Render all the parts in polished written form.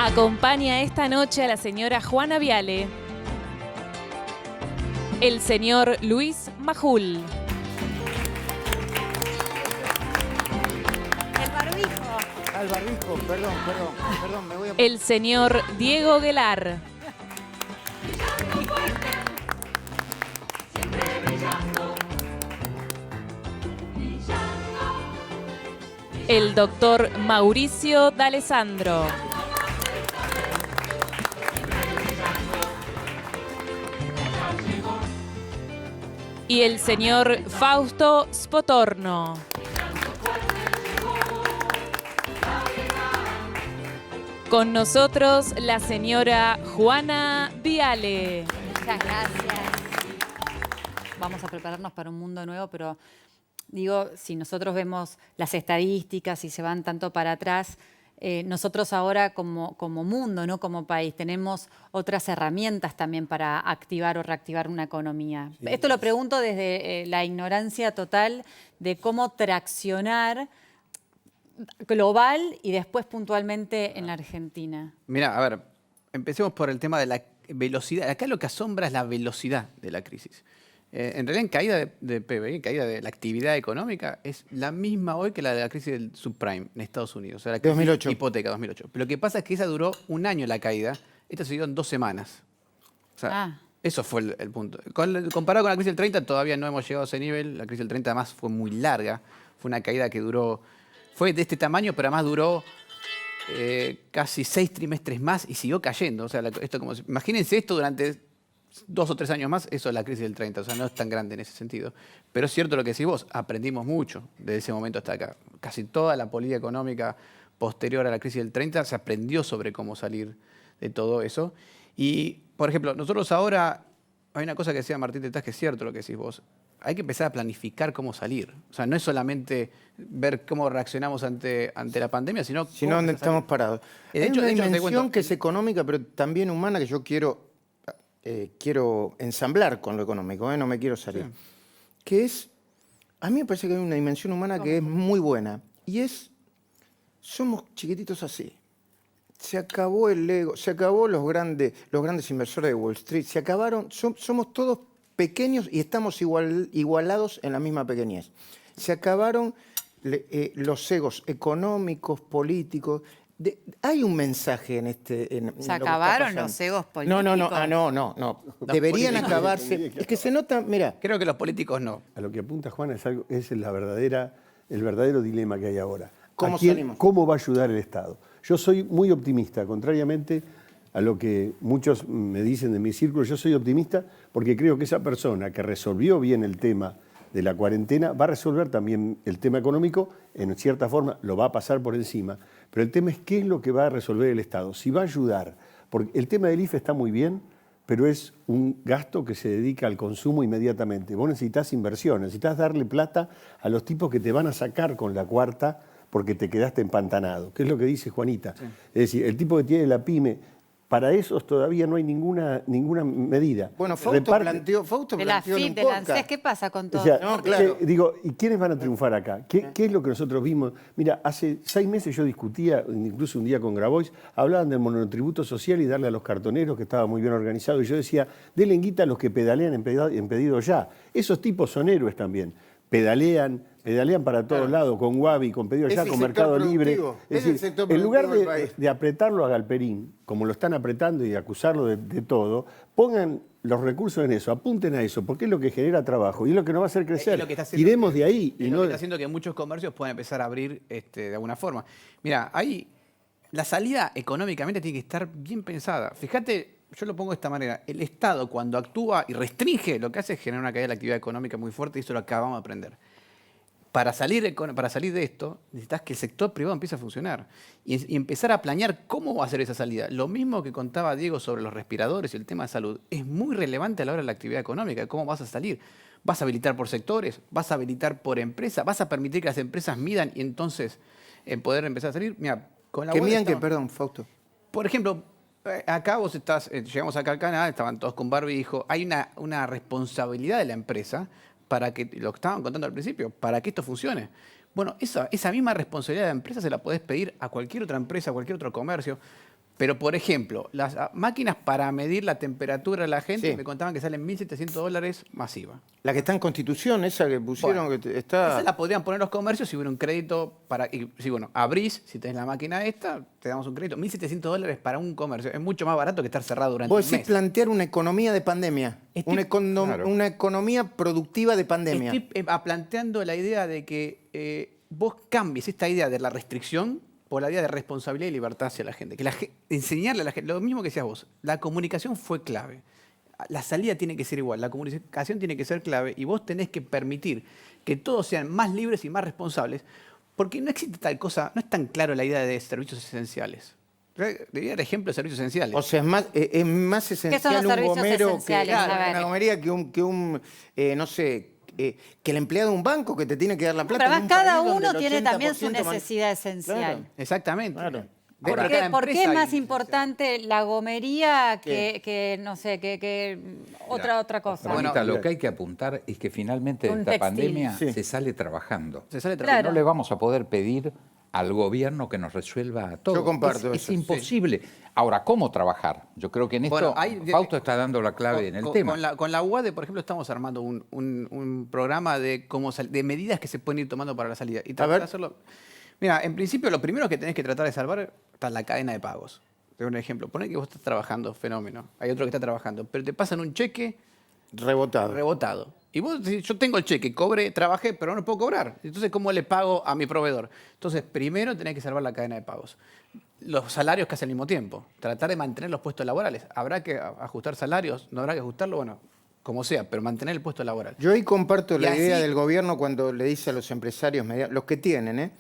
Acompaña esta noche a la señora Juana Viale, el señor Luis Majul, El barbijo. Al barbijo, perdón, me voy a... el señor Diego Guelar, el doctor Mauricio D'Alessandro, y el señor Fausto Spotorno. Con nosotros la señora Juana Viale. Muchas gracias. Vamos a prepararnos para un mundo nuevo, pero digo, si nosotros vemos las estadísticas y se van tanto para atrás, nosotros ahora como mundo, ¿no? Como país, tenemos otras herramientas también para activar o reactivar una economía. Sí. Esto lo pregunto desde la ignorancia total de cómo traccionar global y después puntualmente en la Argentina. Mira, a ver, empecemos por el tema de la velocidad. Acá lo que asombra es la velocidad de la crisis. En realidad, en caída de PBI, en caída de la actividad económica, es la misma hoy que la de la crisis del subprime en Estados Unidos. O sea, la crisis 2008. Hipoteca, 2008. Pero lo que pasa es que esa duró un año la caída, esta se dio en 2 semanas. O sea, eso fue el punto. Comparado con la crisis del 30, todavía no hemos llegado a ese nivel. La crisis del 30 además fue muy larga. Fue una caída que duró, fue de este tamaño, pero además duró casi 6 trimestres más y siguió cayendo. O sea, imagínense esto durante 2 o 3 años más, eso es la crisis del 30, o sea, no es tan grande en ese sentido. Pero es cierto lo que decís vos, aprendimos mucho desde ese momento hasta acá. Casi toda la política económica posterior a la crisis del 30 se aprendió sobre cómo salir de todo eso. Y, por ejemplo, nosotros ahora, hay una cosa que decía Martín Tetaz, que es cierto lo que decís vos, hay que empezar a planificar cómo salir. O sea, no es solamente ver cómo reaccionamos ante la pandemia, sino dónde estamos parados. Hay una dimensión que es económica, pero también humana, que yo quiero ensamblar con lo económico, no me quiero salir. Sí. Que es, a mí me parece que hay una dimensión humana que es muy buena, y es, somos chiquititos así. Se acabó el ego, se acabó los grandes inversores de Wall Street, se acabaron, somos todos pequeños y estamos igualados en la misma pequeñez. Se acabaron los egos económicos, políticos. Hay un mensaje en este... ¿Se acabaron los egos políticos? No. Deberían acabarse. Es que se nota, mira. Creo que los políticos no. A lo que apunta Juan es el verdadero dilema que hay ahora. ¿Cómo salimos? ¿Cómo va a ayudar el Estado? Yo soy muy optimista, contrariamente a lo que muchos me dicen de mi círculo. Yo soy optimista porque creo que esa persona que resolvió bien el tema de la cuarentena va a resolver también el tema económico, en cierta forma lo va a pasar por encima, pero el tema es qué es lo que va a resolver el Estado, si va a ayudar, porque el tema del IFE está muy bien, pero es un gasto que se dedica al consumo inmediatamente. Vos necesitas inversión, necesitas darle plata a los tipos que te van a sacar con la cuarta porque te quedaste empantanado, que es lo que dice Juanita. Sí. Es decir, el tipo que tiene la pyme, para esos todavía no hay ninguna medida. Bueno, Fausto planteó de la FIP, de la ANSES, ¿qué pasa con todo? O sea, no, claro. Digo, ¿y quiénes van a triunfar acá? ¿Qué es lo que nosotros vimos? Mira, hace 6 meses yo discutía, incluso un día con Grabois, hablaban del monotributo social y darle a los cartoneros, que estaba muy bien organizado, y yo decía, denle guita a los que pedalean en pedido ya. Esos tipos son héroes también. Pedalean para todos lados, con Wabi, con pedido ya, con Mercado Libre. Es decir, en lugar de apretarlo a Galperín, como lo están apretando y acusarlo de todo, pongan los recursos en eso, apunten a eso, porque es lo que genera trabajo y es lo que nos va a hacer crecer. Iremos de ahí. Y lo que está haciendo que muchos comercios puedan empezar a abrir de alguna forma. Mira, ahí la salida económicamente tiene que estar bien pensada. Fíjate, yo lo pongo de esta manera, el Estado cuando actúa y restringe, lo que hace es generar una caída de la actividad económica muy fuerte y eso lo acabamos de aprender. Para salir de esto, necesitas que el sector privado empiece a funcionar y empezar a planear cómo va a ser esa salida. Lo mismo que contaba Diego sobre los respiradores y el tema de salud, es muy relevante a la hora de la actividad económica, cómo vas a salir. ¿Vas a habilitar por sectores? ¿Vas a habilitar por empresa? ¿Vas a permitir que las empresas midan y entonces poder empezar a salir? Mira, con la ¿Que midan qué? Perdón, Fausto. Por ejemplo, acá vos estás, llegamos acá al canal, estaban todos con barbijo, hay una responsabilidad de la empresa para que, lo que estaban contando al principio, para que esto funcione. Bueno, esa misma responsabilidad de la empresa se la podés pedir a cualquier otra empresa, a cualquier otro comercio. Pero, por ejemplo, las máquinas para medir la temperatura de la gente Sí. me contaban que salen $1.700 masiva. La que está en Constitución, esa que pusieron, Bueno, que está... Esa la podrían poner los comercios si hubiera un crédito para... Y, si, bueno, abrís, si tenés la máquina esta, te damos un crédito. $1.700 para un comercio. Es mucho más barato que estar cerrado durante Vos un decís mes. plantear una economía de pandemia, Estoy- una economía productiva de pandemia. Estoy planteando la idea de que vos cambies esta idea de la restricción por la idea de responsabilidad y libertad hacia la gente. Enseñarle a la gente, lo mismo que decías vos, la comunicación fue clave. La salida tiene que ser igual, la comunicación tiene que ser clave y vos tenés que permitir que todos sean más libres y más responsables, porque no existe tal cosa, no es tan claro la idea de servicios esenciales. Debería dar ejemplo de servicios esenciales. O sea, es más son esencial los un servicios gomero esenciales? A ver. una gomería que un no sé, que el empleado de un banco que te tiene que dar la plata. Pero en además un cada país donde uno el tiene también su 80% necesidad esencial. Claro. Exactamente. Claro. Dentro ¿Por de qué, cada por qué es empresa más hay- importante la gomería ¿Qué? que no sé, que otra cosa? Bueno, Ramita, lo que hay que apuntar es que finalmente de Un esta textil. pandemia Sí. se sale trabajando. Se sale Claro. No le vamos a poder pedir al gobierno que nos resuelva todo. Yo comparto es eso, imposible. Ahora, ¿cómo trabajar? Yo creo que en esto Bueno, hay- Fausto está dando la clave en el tema. Con la UADE, por ejemplo, estamos armando un programa de, de medidas que se pueden ir tomando para la salida. Y tratar ver. de hacerlo. Mira, en principio, lo primero que tenés que tratar de salvar está la cadena de pagos. Te doy un ejemplo. Poné que vos estás trabajando, fenómeno. Hay otro que está trabajando, pero te pasan un cheque Rebotado. rebotado. Y vos decís, yo tengo el cheque, cobré, trabajé, pero no puedo cobrar. Entonces, ¿cómo le pago a mi proveedor? Entonces, primero tenés que salvar la cadena de pagos. Los salarios casi al mismo tiempo. Tratar de mantener los puestos laborales. ¿Habrá que ajustar salarios? ¿No habrá que ajustarlo? Bueno, como sea, pero mantener el puesto laboral. Yo ahí comparto Y la así- idea del gobierno cuando le dice a los empresarios, los que tienen,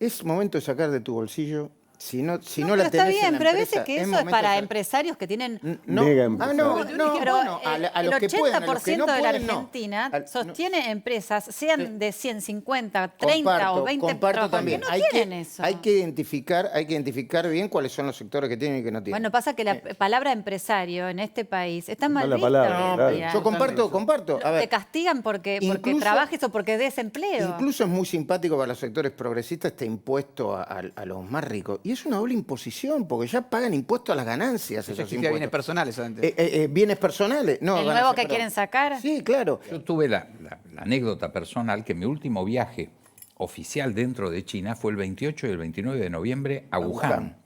es momento de sacar de tu bolsillo. Si no Pero la está tenés en bien, la pero a empresa, veces que eso es momento de para sacar. empresarios que tienen... No, Mega no, empresarios. no, Pero bueno, a el los que pueden, a los que 80% no de la pueden, no. Argentina No. sostiene empresas, sean de 100, 50, 30 o 20 comparto trabajadores, también. que no tienen eso. Hay que identificar bien cuáles son los sectores que tienen y que no tienen. Bueno, pasa que la palabra empresario en este país está mal Mala vista palabra, hoy en claro. día. Yo comparto. A Te ver, castigan porque Incluso- trabajes o porque des empleo. incluso es muy simpático para los sectores progresistas este impuesto a los más ricos. Y es una doble imposición, porque ya pagan impuestos a las ganancias Eso esos existía bienes impuestos. personales antes. Bienes personales. No, ¿El ganancias, nuevo que perdón. quieren sacar? Sí, claro. Yo tuve la anécdota personal que mi último viaje oficial dentro de China fue el 28 y el 29 de noviembre a Wuhan.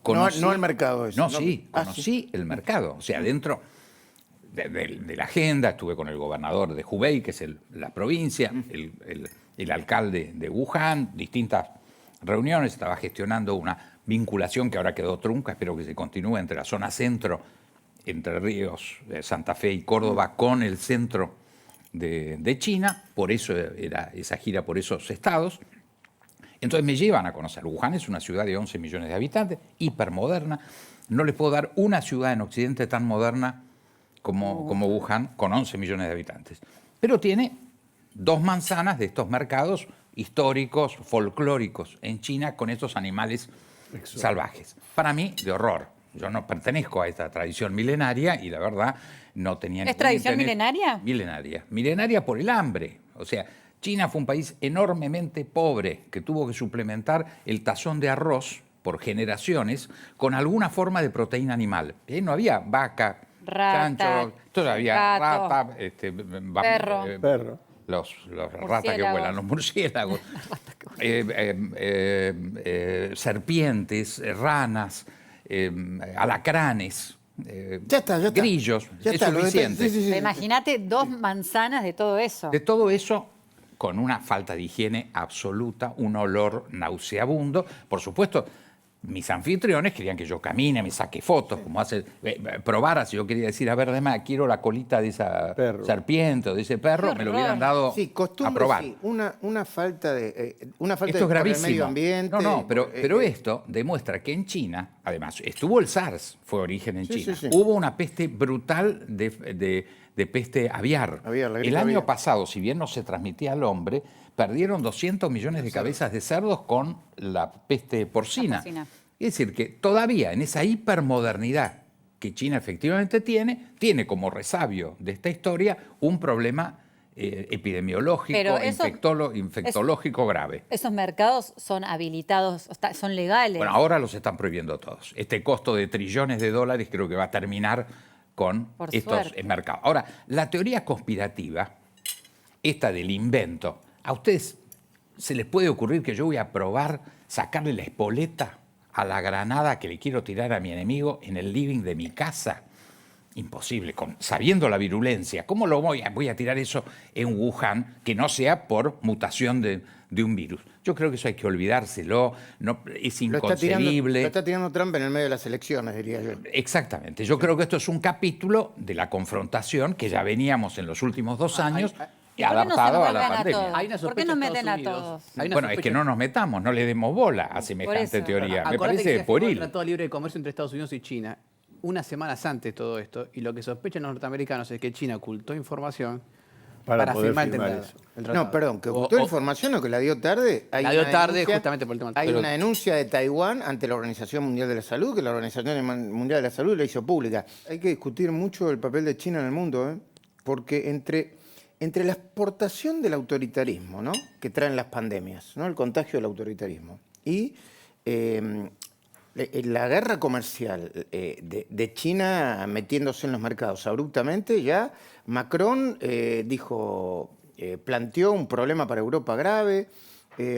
No el mercado ese, No, ¿no? sí, Ah, conocí el mercado. O sea, dentro de la agenda estuve con el gobernador de Hubei, que es la provincia, el alcalde de Wuhan, distintas reuniones, estaba gestionando una vinculación que ahora quedó trunca, espero que se continúe entre la zona centro, Entre Ríos, Santa Fe y Córdoba, con el centro de China, por eso era esa gira por esos estados. Entonces me llevan a conocer. Wuhan es una ciudad de 11 millones de habitantes, hipermoderna. No les puedo dar una ciudad en Occidente tan moderna como Wuhan, con 11 millones de habitantes. Pero tiene 2 manzanas de estos mercados históricos, folclóricos en China, con estos animales salvajes. Para mí, de horror. Yo no pertenezco a esta tradición milenaria y la verdad no tenía... ¿Es ningún tradición interés. milenaria? Milenaria. Milenaria por el hambre. O sea, China fue un país enormemente pobre que tuvo que suplementar el tazón de arroz por generaciones con alguna forma de proteína animal. No había vaca, Rata, chancho, entonces había gato, rata, perro. Perro. los ratas que Murciélagos. vuelan, los murciélagos, serpientes, ranas, alacranes, Ya está. grillos. Ya es está, lo suficiente. sí. Imagínate 2 manzanas de todo eso. De todo eso, con una falta de higiene absoluta, un olor nauseabundo. Por supuesto, mis anfitriones querían que yo camine, me saque fotos, como hace, probara, si yo quería decir, a ver, además, quiero la colita de esa serpiente o de ese perro, Qué me lo horror. hubieran dado Sí, a costumbre, probar. sí. Una falta de Esto es por el gravísimo. medio ambiente. No, pero esto demuestra que en China, además, estuvo el SARS, fue origen en Sí, China. sí, sí. Hubo una peste brutal de peste aviar. Aviar, la gripe El año aviar. pasado, si bien no se transmitía al hombre, perdieron 200 millones de cabezas de cerdos con la peste porcina. La porcina. Es decir, que todavía en esa hipermodernidad que China efectivamente tiene como resabio de esta historia un problema epidemiológico, Pero eso- infectológico grave. Esos mercados son habilitados, son legales. Bueno, ahora los están prohibiendo todos. Este costo de trillones de dólares creo que va a terminar con Por estos suerte. mercados. Ahora, la teoría conspirativa, esta del invento, ¿a ustedes se les puede ocurrir que yo voy a probar sacarle la espoleta a la granada que le quiero tirar a mi enemigo en el living de mi casa? Imposible, sabiendo la virulencia. ¿Cómo lo voy a tirar eso en Wuhan que no sea por mutación de un virus? Yo creo que eso hay que olvidárselo, no, es inconcebible. Lo está tirando Trump en el medio de las elecciones, diría yo. Exactamente. Yo creo que esto es un capítulo de la confrontación que ya veníamos en los últimos 2 años ¿Y por qué no se adaptado a nos la meten a pandemia. todos? Hay una ¿Por qué sospecha nos en meten Estados a Unidos. todos? Hay una Bueno, es que sospecha- no nos metamos, no le demos bola a semejante eso. teoría. Me Acordate parece que se firmó el pueril. Tratado Libre de Comercio entre Estados Unidos y China unas semanas antes de todo esto, y lo que sospechan los norteamericanos es que China ocultó información para poder firmar firmar el eso. tratado. No, perdón, que ocultó información o que la dio tarde. Hay La dio una tarde denuncia- justamente por el tema del Hay pero- una denuncia de Taiwán ante la Organización Mundial de la Salud, que la Organización Mundial de la Salud la hizo pública. Hay que discutir mucho el papel de China en el mundo, ¿eh? Porque entre la exportación del autoritarismo, ¿no?, que traen las pandemias, ¿no?, el contagio del autoritarismo, y la guerra comercial de China metiéndose en los mercados abruptamente, ya Macron planteó un problema para Europa grave.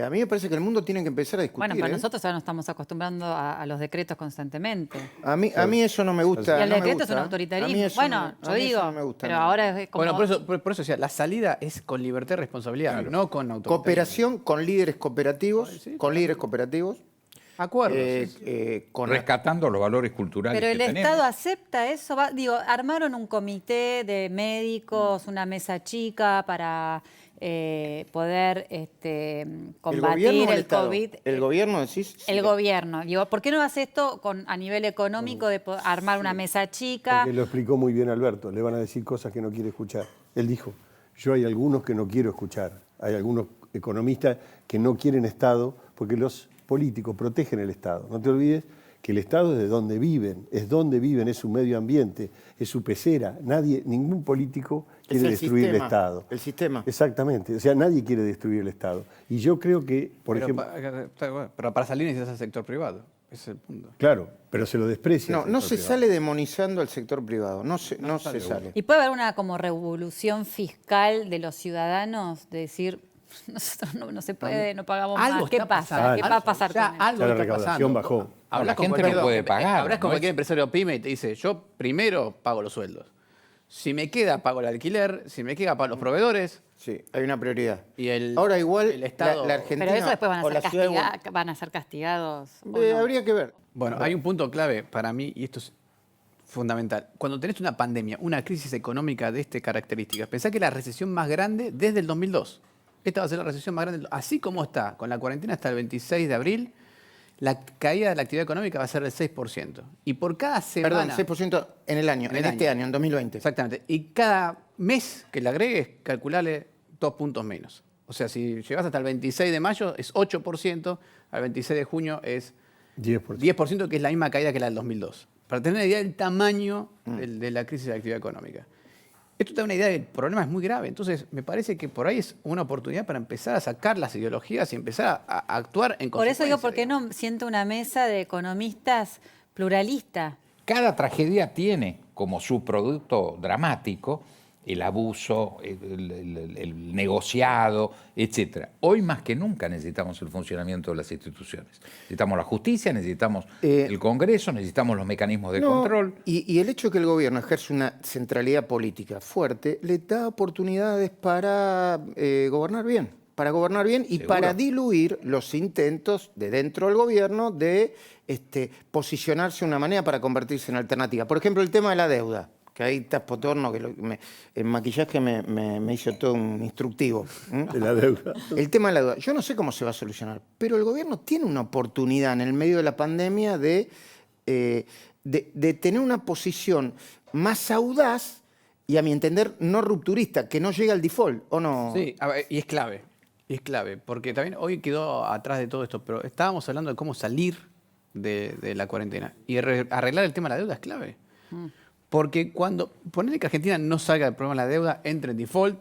A mí me parece que el mundo tiene que empezar a discutir. Bueno, pero ¿eh? nosotros ahora nos estamos acostumbrando a los decretos constantemente. A mí eso no me gusta. Y el no me decreto es gusta, un ¿eh? autoritarismo. A mí eso Bueno, no- yo a mí eso digo, no me gusta, pero no. ahora es como... Bueno, por eso decía, la salida es con libertad y responsabilidad, no con autoritarismo. Cooperación con líderes cooperativos, Acuerdos. Rescatando los valores culturales Pero el que Estado tenemos. acepta eso. Armaron un comité de médicos, una mesa chica para poder combatir el COVID. El gobierno, decís. El gobierno. Digo, ¿por qué no hace esto a nivel económico de armar una mesa chica? Porque lo explicó muy bien Alberto. Le van a decir cosas que no quiere escuchar. Él dijo, yo hay algunos que no quiero escuchar. Hay algunos economistas que no quieren Estado porque los políticos protegen el Estado. No te olvides que el Estado es de donde viven, es su medio ambiente, es su pecera. Ningún político quiere el destruir el sistema, Estado. el sistema. Exactamente. O sea, nadie quiere destruir el Estado. Y yo creo que, por Pero, ejemplo... pero para salir necesitas al sector privado. Ese es el punto. Claro, pero se lo desprecia. No, el no sector se privado. sale demonizando al sector privado. No se sale. Y puede haber una como revolución fiscal de los ciudadanos, de decir, nosotros no se puede, no pagamos Algo más. ¿Qué está pasa? pasando. ¿Qué va a pasar Ya, con eso? algo Ya la está recaudación pasando. bajó. La Hablas con gente cualquier- no puede pagar, Hablas con ¿no? cualquier empresario pyme y te dice, yo primero pago los sueldos. Si me queda, pago el alquiler. Si me queda, pago los proveedores. Sí, hay una prioridad. Y Ahora igual el Estado- la Argentina Pero eso después van o a la ser, ciudad de van a ser castigados. ¿o Buenos- no? habría que ver. Bueno, hay un punto clave para mí, y esto es fundamental. Cuando tenés una pandemia, una crisis económica de estas características, pensá que es la recesión más grande desde el 2002. Esta va a ser la recesión más grande. Así como está, con la cuarentena hasta el 26 de abril, la caída de la actividad económica va a ser del 6%. Y por cada semana... Perdón, 6% en el año, en este año, en 2020. Exactamente. Y cada mes que le agregues, calculale 2 puntos menos. O sea, si llegas hasta el 26 de mayo es 8%, al 26 de junio es 10%. 10%, que es la misma caída que la del 2002. Para tener una idea del tamaño de la crisis de la actividad económica. Esto te da una idea del problema, es muy grave. Entonces, me parece que por ahí es una oportunidad para empezar a sacar las ideologías y empezar a actuar en Por eso consecuencia. digo, ¿por qué no siento una mesa de economistas pluralista? Cada tragedia tiene como su producto dramático el abuso, el negociado, etc. Hoy más que nunca necesitamos el funcionamiento de las instituciones. Necesitamos la justicia, necesitamos el Congreso, necesitamos los mecanismos de control. Y el hecho de que el gobierno ejerce una centralidad política fuerte le da oportunidades para gobernar bien. Para gobernar bien y Seguro. para diluir los intentos de dentro del gobierno de posicionarse de una manera para convertirse en alternativa. Por ejemplo, el tema de la deuda. Que ahí está Spotorno, que el maquillaje me hizo todo un instructivo. De la deuda. El tema de la deuda. Yo no sé cómo se va a solucionar, pero el gobierno tiene una oportunidad en el medio de la pandemia de tener una posición más audaz y, a mi entender, no rupturista, que no llegue al default, ¿o no? Sí, a ver, y es clave. Y es clave, porque también hoy quedó atrás de todo esto, pero estábamos hablando de cómo salir de la cuarentena. Y arreglar el tema de la deuda es clave. Porque ponele que Argentina no salga del problema de la deuda, entre en default,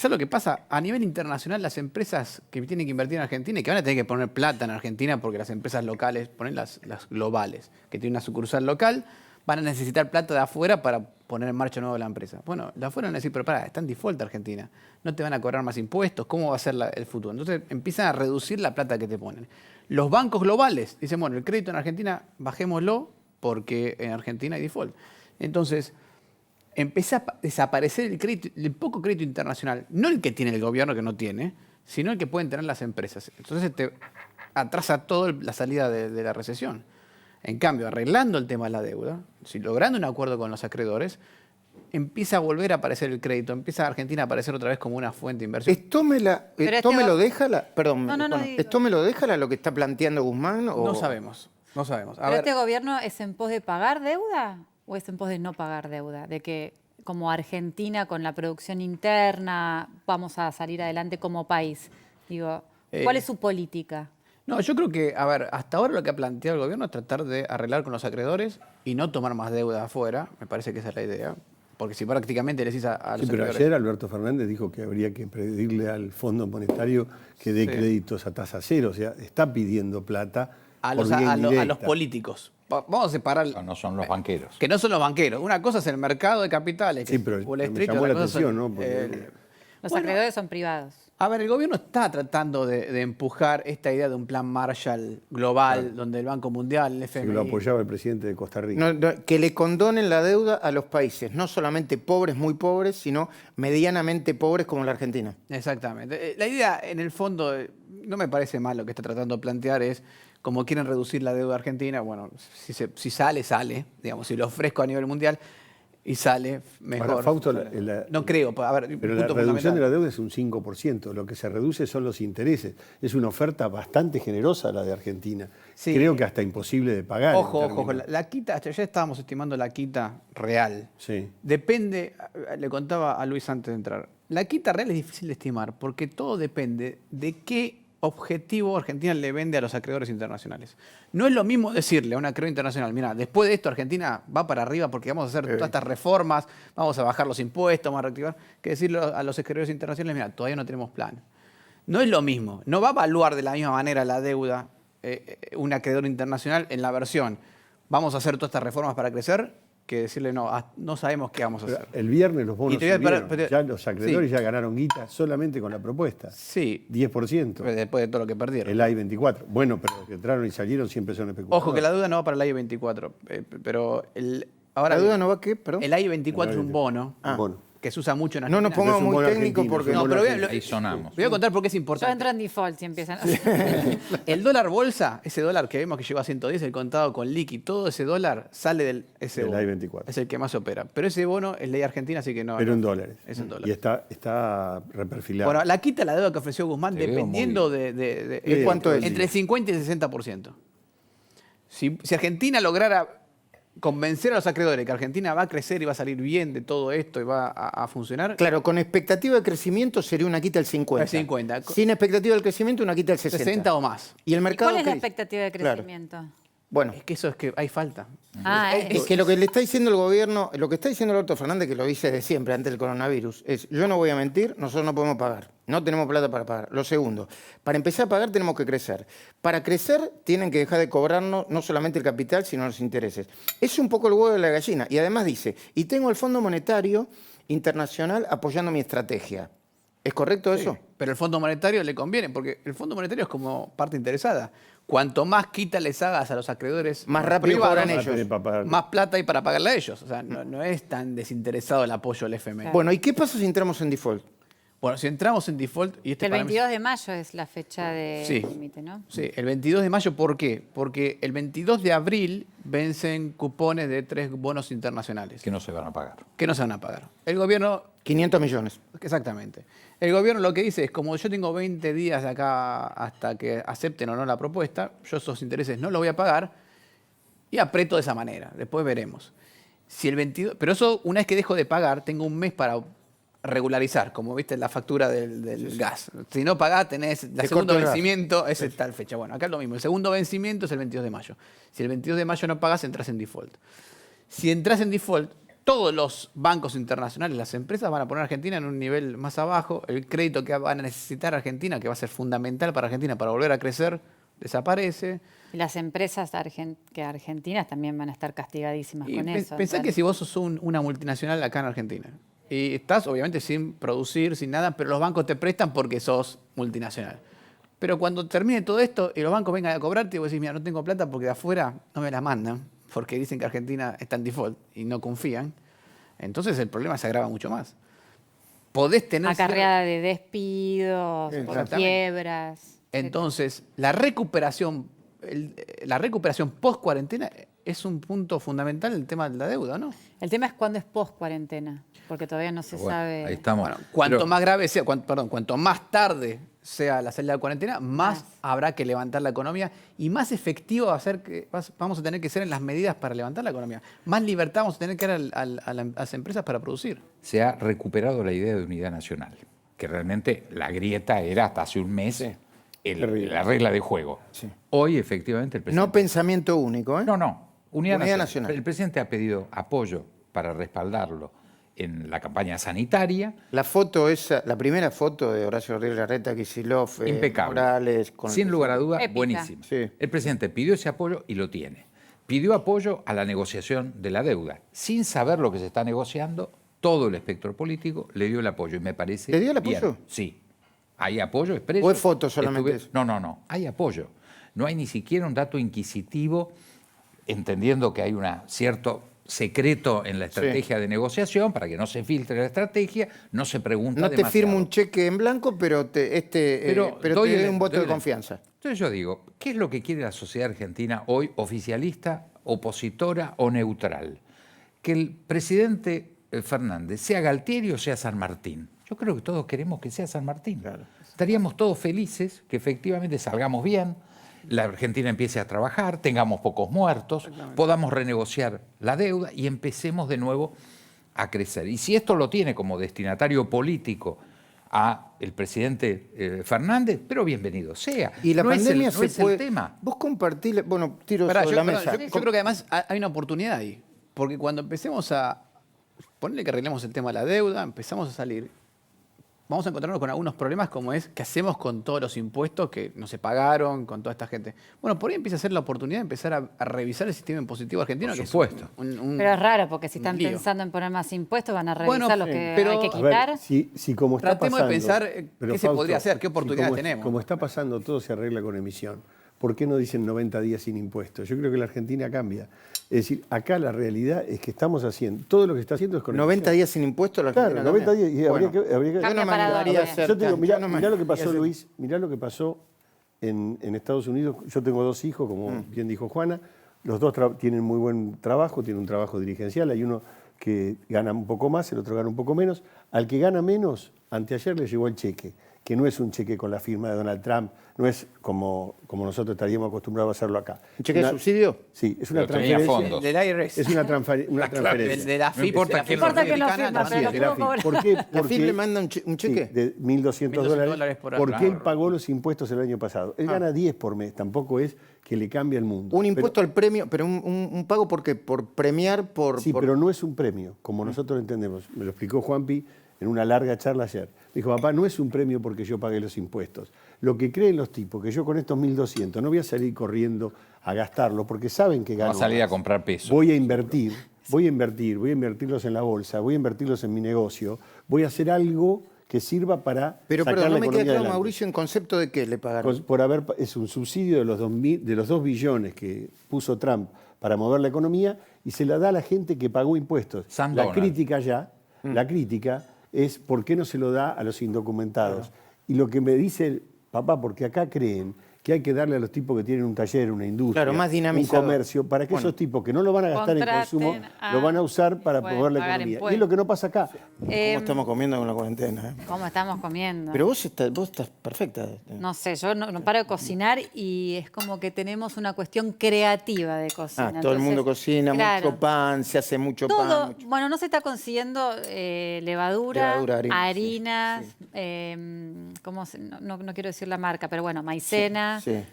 ¿sabes lo que pasa? A nivel internacional, las empresas que tienen que invertir en Argentina y que van a tener que poner plata en Argentina porque las empresas locales, ponen las globales, que tienen una sucursal local, van a necesitar plata de afuera para poner en marcha nuevo la empresa. Bueno, de afuera van a decir, pero pará, está en default Argentina, no te van a cobrar más impuestos, ¿cómo va a ser el futuro? Entonces empiezan a reducir la plata que te ponen. Los bancos globales dicen, bueno, el crédito en Argentina bajémoslo porque en Argentina hay default. Entonces empieza a desaparecer el poco crédito internacional, no el que tiene el gobierno que no tiene, sino el que pueden tener las empresas. Entonces te atrasa toda la salida de la recesión. En cambio, arreglando el tema de la deuda, si logrando un acuerdo con los acreedores, empieza a volver a aparecer el crédito, empieza Argentina a aparecer otra vez como una fuente de inversión. ¿Esto me lo deja No, ¿esto me lo deja lo que está planteando Guzmán? O... No sabemos, no sabemos. A ¿Pero ver, este gobierno es en pos de pagar deuda o es en pos de no pagar deuda? De que como Argentina, con la producción interna, vamos a salir adelante como país. Digo, ¿cuál es su política? no, yo creo que, a ver, hasta ahora lo que ha planteado el gobierno es tratar de arreglar con los acreedores y no tomar más deuda afuera. Me parece que esa es la idea. Porque si prácticamente le decís a los Sí, pero acreedores... ayer Alberto Fernández dijo que habría que pedirle al Fondo Monetario que dé Sí. créditos a tasa cero. O sea, está pidiendo plata a por los, vía a los indirecta. políticos. Vamos a separar... No son los banqueros. Que no son los banqueros. Una cosa es el mercado de capitales, que Sí, es pero Wall me Street, llamó otra la cosa atención, son, ¿no? Porque- Los Bueno, acreedores son privados. A ver, el gobierno está tratando de empujar esta idea de un plan Marshall global, donde el Banco Mundial, el que FMI... lo apoyaba el presidente de Costa Rica. Que le condonen la deuda a los países, no solamente pobres, muy pobres, sino medianamente pobres como la Argentina. Exactamente. La idea, en el fondo, no me parece mal lo que está tratando de plantear, es como quieren reducir la deuda argentina, bueno, si sale, sale, digamos, si lo ofrezco a nivel mundial y sale mejor. Ahora, Fausto, no creo, a ver, pero la punto reducción fundamental. de la deuda es un 5%. Lo que se reduce son los intereses. Es una oferta bastante generosa la de Argentina. Sí. Creo que hasta imposible de pagar. Ojo, en ojo, términos- la quita, ya estábamos estimando la quita real. Sí. Depende, le contaba a Luis antes de entrar, la quita real es difícil de estimar porque todo depende de qué objetivo Argentina le vende a los acreedores internacionales. No es lo mismo decirle a un acreedor internacional, mira, después de esto Argentina va para arriba porque vamos a hacer todas estas reformas, vamos a bajar los impuestos, vamos a reactivar, que decirle a los acreedores internacionales, mira, todavía no tenemos plan. No es lo mismo, no va a evaluar de la misma manera la deuda un acreedor internacional en la versión, vamos a hacer todas estas reformas para crecer, que decirle, no, no sabemos qué vamos a Pero hacer. el viernes los bonos Y te voy a subieron. parar- Ya los acreedores sí. ya ganaron guita solamente con la propuesta. Sí, 10%. después de todo lo que perdieron. El I-24. Bueno, pero los que entraron y salieron siempre son especuladores. Ojo que la deuda no va para el I-24, pero ahora ¿La deuda no va a qué? Perdón. el I-24 es un bono Bueno, que se usa mucho en No Argentina. nos pongamos es un muy bono técnicos argentino, porque... es un No, bono pero argentino. Ahí sonamos. voy a contar por qué es Yo importante. entro en default si empiezan. El dólar bolsa, ese dólar que vemos que llegó a 110, el contado con liqui, todo ese dólar sale del ese Del bono. I-24. Es el que más opera. Pero ese bono es ley argentina, así que no. Pero no, en dólares. Es en Y dólares. está reperfilado. Bueno, la quita la deuda que ofreció Guzmán Te veo dependiendo muy- ¿De cuánto es? Entre el 50 y el 60%. Si Argentina lograra convencer a los acreedores que Argentina va a crecer y va a salir bien de todo esto y va a funcionar, Claro, con expectativa de crecimiento sería una quita del 50. El 50. Sin expectativa de crecimiento, una quita del 60. 60 o más. ¿Y el ¿Y mercado cuál es la qué dice? expectativa de Claro. crecimiento? Bueno, Es que eso es que hay falta. es que lo que le está diciendo el gobierno, lo que está diciendo Alberto Fernández, que lo dice de siempre antes del coronavirus, es: yo no voy a mentir, nosotros no podemos pagar, no tenemos plata para pagar. Lo segundo, para empezar a pagar tenemos que crecer. Para crecer tienen que dejar de cobrarnos no solamente el capital, sino los intereses. Es un poco el huevo de la gallina. Y además dice: y tengo el Fondo Monetario Internacional apoyando mi estrategia. ¿Es correcto eso? Pero el Fondo Monetario le conviene, porque el Fondo Monetario es como parte interesada. Cuanto más quita les hagas a los acreedores Más rápido privados, cobran Más ellos. de papá- más plata hay para pagarle a ellos. O sea, no es tan desinteresado el apoyo del FMI. Bueno, ¿y qué pasa si entramos en default? Bueno, si entramos en default... Y este El para mí- 22 de mayo es la fecha de Sí. límite, ¿no? Sí, el 22 de mayo, ¿por qué? Porque el 22 de abril vencen cupones de 3 bonos internacionales Que no se van a pagar. que no se van a pagar. El gobierno, 500 millones. exactamente. El gobierno lo que dice es, como yo tengo 20 días de acá hasta que acepten o no la propuesta, yo esos intereses no los voy a pagar y aprieto de esa manera. Después veremos. Si el 22, pero eso, una vez que dejo de pagar, tengo un mes para regularizar, como viste la factura del gas. Si no pagás, tenés el Te segundo corto el gas. vencimiento, es tal fecha. Bueno, acá es lo mismo. El segundo vencimiento es el 22 de mayo. Si el 22 de mayo no pagas, entras en default. Si entras en default, todos los bancos internacionales, las empresas van a poner a Argentina en un nivel más abajo. El crédito que van a necesitar Argentina, que va a ser fundamental para Argentina para volver a crecer, desaparece. Y las empresas argentinas también van a estar castigadísimas Y con eso. pensá que entonces- si vos sos una multinacional acá en Argentina y estás obviamente sin producir, sin nada, pero los bancos te prestan porque sos multinacional. Pero cuando termine todo esto y los bancos vengan a cobrarte y vos decís, mira, no tengo plata porque de afuera no me la mandan, porque dicen que Argentina está en default y no confían, entonces el problema se agrava mucho más. Podés tener... Acarreada de despidos, Exactamente. quiebras. Entonces, la recuperación post-cuarentena es un punto fundamental del tema de la deuda, ¿no? El tema es cuándo es post-cuarentena, porque todavía no se Bueno, sabe. ahí estamos. Bueno, cuanto Pero- más grave sea, cuanto más tarde sea la salida de la cuarentena, más habrá que levantar la economía y más efectivo va a ser que vamos a tener que ser en las medidas para levantar la economía. Más libertad vamos a tener que dar a las empresas para producir. se ha recuperado la idea de unidad nacional, que realmente la grieta era hasta hace un mes la regla de juego. Sí. Hoy, efectivamente, el presidente... No pensamiento único, ¿eh? No, unidad nacional. nacional. El presidente ha pedido apoyo para respaldarlo en la campaña sanitaria. La foto esa, la primera foto de Horacio Rodríguez Larreta, Kicillof, Impecable. Morales... Sin lugar a duda, Épica. buenísimo. Sí. El presidente pidió ese apoyo y lo tiene. Pidió apoyo a la negociación de la deuda. Sin saber lo que se está negociando, todo el espectro político le dio el apoyo y me parece ¿Le dio el bien. apoyo? Sí. Hay apoyo expreso. ¿O es foto solamente eso? No. Hay apoyo. No hay ni siquiera un dato inquisitivo, entendiendo que hay un cierto secreto en la estrategia de negociación para que no se filtre la estrategia, no se pregunta No te demasiado. firmo un cheque en blanco, pero te doy doy el- un voto doy de el- confianza. Entonces yo digo, ¿qué es lo que quiere la sociedad argentina hoy, oficialista, opositora o neutral? Que el presidente Fernández sea Galtieri o sea San Martín. Yo creo que todos queremos que sea San Martín. Estaríamos todos felices que efectivamente salgamos bien, la Argentina empiece a trabajar, tengamos pocos muertos, podamos renegociar la deuda y empecemos de nuevo a crecer. Y si esto lo tiene como destinatario político a el presidente Fernández, pero bienvenido sea. Y la no pandemia es el, no se es puede... el tema. Vos compartís... Bueno, tiro Pará, sobre yo, la perdón, mesa. yo creo que además hay una oportunidad ahí. Porque cuando empecemos a ponerle que arreglemos el tema de la deuda, empezamos a salir, vamos a encontrarnos con algunos problemas como es qué hacemos con todos los impuestos que no se pagaron, con toda esta gente. Bueno, por ahí empieza a ser la oportunidad de empezar a revisar el sistema impositivo argentino. Por que es supuesto. Pero es raro, porque si están lío. pensando en poner más impuestos, van a Bueno, revisar lo sí, que pero- hay que A ver, quitar. si como está Tratemos de pasando, pensar, pero qué se Fausto, podría hacer, qué si oportunidades como- tenemos. Como está pasando, todo se arregla con emisión. ¿Por qué no dicen 90 días sin impuestos? Yo creo que la Argentina cambia. Es decir, acá la realidad es que estamos haciendo, todo lo que está haciendo es con 90 emisión. días sin impuestos, la Claro, Argentina 90 cambia. días. Y Bueno, habría que- yo no me Cambia para animaría a dónde. ser Yo te digo, tan- mirá, yo no me mirá lo que animaría a pasó, ser- Luis, mirá lo que pasó en Estados Unidos. Yo tengo 2 hijos, como bien dijo Juana. Los dos tienen muy buen trabajo, tienen un trabajo dirigencial. Hay uno que gana un poco más, el otro gana un poco menos. Al que gana menos, anteayer le llegó el cheque, que no es un cheque con la firma de Donald Trump, no es como nosotros estaríamos acostumbrados a hacerlo acá. ¿Un cheque de subsidio? Sí, es una Pero tenía transferencia. fondos. Del IRS. Es una transferencia. de la No FIP. importa de la quién FIP lo firme. norteamericana, No, Así pero es, de lo la puedo FIP. cobrar. ¿Por qué? ¿La Porque- FIP le manda un cheque? Sí, de $1.200. por Porque año. él pagó los impuestos el año pasado. Él gana 10 por mes, tampoco es que le cambia el mundo. Un impuesto al premio, pero un pago ¿por qué? Por premiar, Sí, por- pero no es un premio, como nosotros lo entendemos. Me lo explicó Juanpi en una larga charla ayer. Dijo, papá, no es un premio porque yo pagué los impuestos. Lo que creen los tipos, que yo con estos 1.200 no voy a salir corriendo a gastarlo porque saben que gano Vamos a salir a más. comprar pesos. Voy a invertirlos en la bolsa, voy a invertirlos en mi negocio, voy a hacer algo que sirva para Pero sacar perdón, la no me economía queda claro, adelante. Mauricio, en concepto de qué le pagaron. Es un subsidio de los 2 billones que puso Trump para mover la economía y se la da a la gente que pagó impuestos. Sam La Donald. crítica es por qué no se lo da a los indocumentados. Y lo que me dice el papá, porque acá creen que hay que darle a los tipos que tienen un taller, una industria, Claro, más un dinamizador. comercio, para que Bueno. esos tipos que no lo van a gastar en Contraten consumo, a- lo van a usar para pueden mover la pagar economía. Y impuestos. es lo que no pasa acá. ¿Cómo estamos comiendo con la cuarentena? ¿Eh? ¿Cómo estamos comiendo? Pero vos estás perfecta. No sé, yo no paro de cocinar y es como que tenemos una cuestión creativa de cocina. Todo el mundo Entonces, cocina, claro, mucho pan, se hace mucho todo, pan. mucho- bueno, no se está consiguiendo levadura, Levadura, harinas, no quiero decir la marca, pero bueno, maicena. Sí.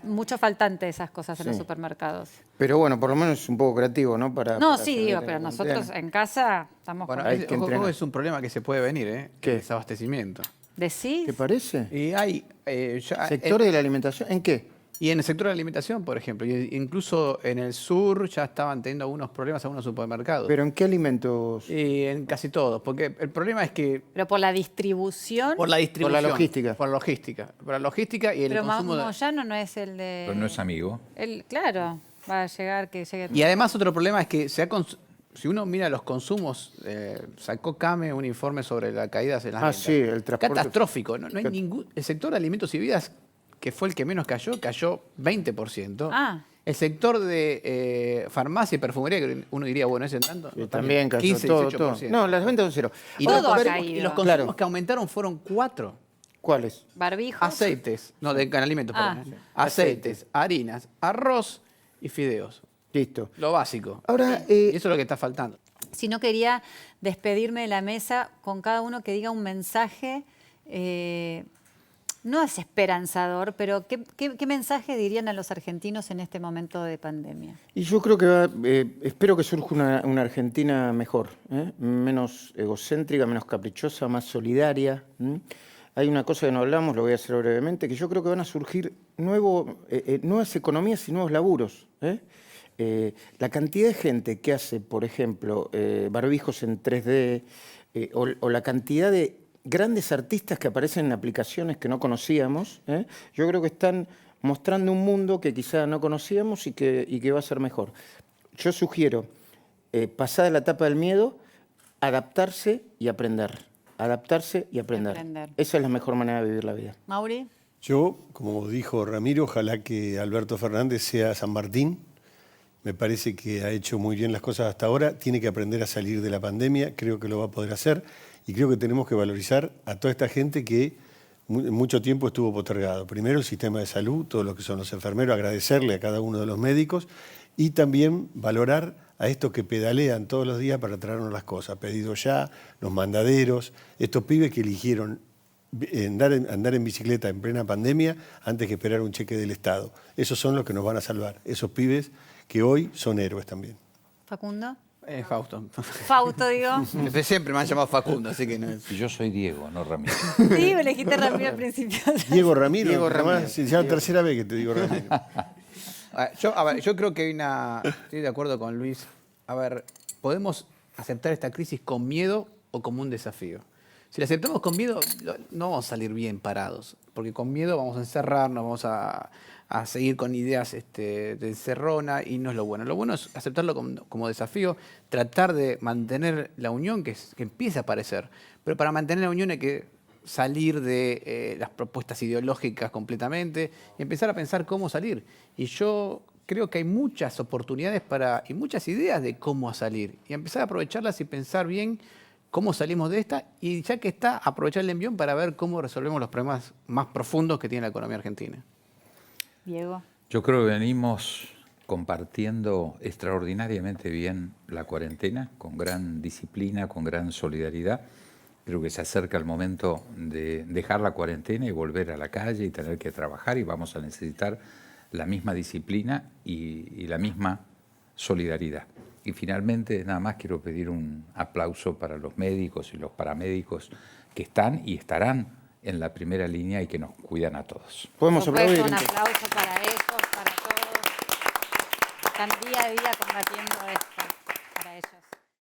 mucho faltante de esas cosas en los Sí. supermercados. Pero bueno, por lo menos es un poco creativo, ¿no? No, sí, digo, pero nosotros en casa estamos Bueno, con... Hay que ojo, entrenar. es un problema que se puede venir, ¿eh? ¿Qué? El desabastecimiento. ¿Decís? ¿Te parece? Y hay ¿Sectores de la alimentación? ¿En qué? y en el sector de la alimentación, por ejemplo, y incluso en el sur ya estaban teniendo algunos problemas algunos supermercados. ¿Pero en qué alimentos? Y en casi todos, porque el problema es que Pero por la distribución... por la distribución, logística. por la logística y el Pero consumo de... Moyano no es el de... Pero no es amigo. Claro, va a llegar, que llegue... Y además otro problema es que si uno mira los consumos, sacó CAME un informe sobre la caída de las ventas. Sí, el transporte. Catastrófico. No hay ningún... El sector de alimentos y bebidas, que fue el que menos cayó 20%. Ah. El sector de farmacia y perfumería, que uno diría, bueno, ese tanto. Sí, también cayó 15, todo, 18%. No, las ventas son cero. Y Todo los ha consumos- caído. y los consumos Claro. que aumentaron fueron 4. ¿Cuáles? Barbijos. Aceites, no, de alimentos, Ah. perdón. Aceites, harinas, arroz y fideos. Listo. Lo básico. Ahora, Y eso es lo que está faltando. Si no, quería despedirme de la mesa con cada uno que diga un mensaje, no es esperanzador, pero ¿qué mensaje dirían a los argentinos en este momento de pandemia? y yo creo que espero que surja una Argentina mejor, menos egocéntrica, menos caprichosa, más solidaria. Hay una cosa que no hablamos, lo voy a hacer brevemente, que yo creo que van a surgir nuevas economías y nuevos laburos. La cantidad de gente que hace, por ejemplo, barbijos en 3D, o la cantidad de grandes artistas que aparecen en aplicaciones que no conocíamos, yo creo que están mostrando un mundo que quizá no conocíamos y que va a ser mejor. Yo sugiero, pasada la etapa del miedo, adaptarse y aprender. Adaptarse y aprender. Esa es la mejor manera de vivir la vida. Mauri. Yo, como dijo Ramiro, ojalá que Alberto Fernández sea San Martín. Me parece que ha hecho muy bien las cosas hasta ahora. Tiene que aprender a salir de la pandemia. Creo que lo va a poder hacer. Y creo que tenemos que valorizar a toda esta gente que mucho tiempo estuvo postergado. Primero, el sistema de salud, todo lo que son los enfermeros, agradecerle a cada uno de los médicos y también valorar a estos que pedalean todos los días para traernos las cosas. Pedido ya, los mandaderos, estos pibes que eligieron andar en bicicleta en plena pandemia antes que esperar un cheque del Estado. Esos son los que nos van a salvar. Esos pibes que hoy son héroes también. Facundo. Fausto. Fausto, digo. Desde siempre me han llamado Facundo, así que no es... Y yo soy Diego, no Ramiro. Sí, me elegiste Ramiro al principio. Diego Ramiro, Diego además, Ramiro. ya la tercera vez que te digo Ramiro. Yo creo que estoy de acuerdo con Luis. A ver, podemos aceptar esta crisis con miedo o como un desafío. Si la aceptamos con miedo, no vamos a salir bien parados, porque con miedo vamos a encerrarnos, vamos a seguir con ideas de encerrona y no es lo bueno. Lo bueno es aceptarlo como desafío, tratar de mantener la unión que empieza a aparecer. Pero para mantener la unión hay que salir de las propuestas ideológicas completamente y empezar a pensar cómo salir. Y yo creo que hay muchas oportunidades y muchas ideas de cómo salir. Y empezar a aprovecharlas y pensar bien cómo salimos de esta y ya que está, aprovechar el envión para ver cómo resolvemos los problemas más profundos que tiene la economía argentina. Diego. Yo creo que venimos compartiendo extraordinariamente bien la cuarentena, con gran disciplina, con gran solidaridad. Creo que se acerca el momento de dejar la cuarentena y volver a la calle y tener que trabajar y vamos a necesitar la misma disciplina y la misma solidaridad. Y finalmente, nada más quiero pedir un aplauso para los médicos y los paramédicos que están y estarán en la primera línea y que nos cuidan a todos. Podemos Por supuesto, aplaudir. un aplauso para ellos, para todos. Están día a día combatiendo esto.